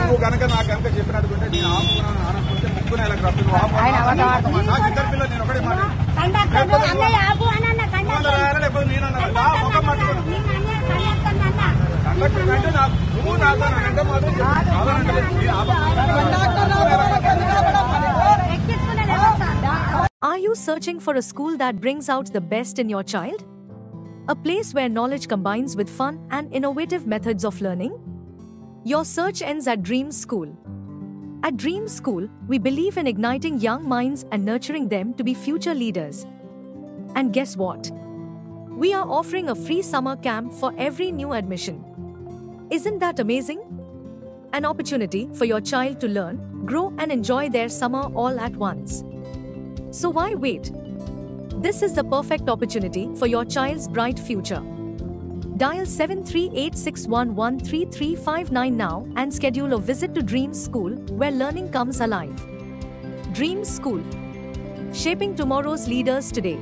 నువ్వు కనుక నాకు కనుక చెప్పినట్టుకుంటే నేను ఆపుకున్నాను అనుకుంటే ముగ్గురు నెలకు రప్పింది నాకు ఇద్దరు పిల్లలు నేను ఒకటే మాట లేకపోతే నేను ముఖం మాట్లాడుతున్నాను కండక్టర్ అంటే నువ్వు నాతో అంటే మాత్రం Are you searching for a school that brings out the best in your child? A place where knowledge combines with fun and innovative methods of learning? Your search ends at Dreams School. At Dreams School, we believe in igniting young minds and nurturing them to be future leaders. And guess what? We are offering a free summer camp for every new admission. Isn't that amazing? An opportunity for your child to learn, grow and enjoy their summer all at once. So why wait? This is the perfect opportunity for your child's bright future. Dial 7386113359 now and schedule a visit to Dreams School, where learning comes alive. Dreams School, shaping tomorrow's leaders today.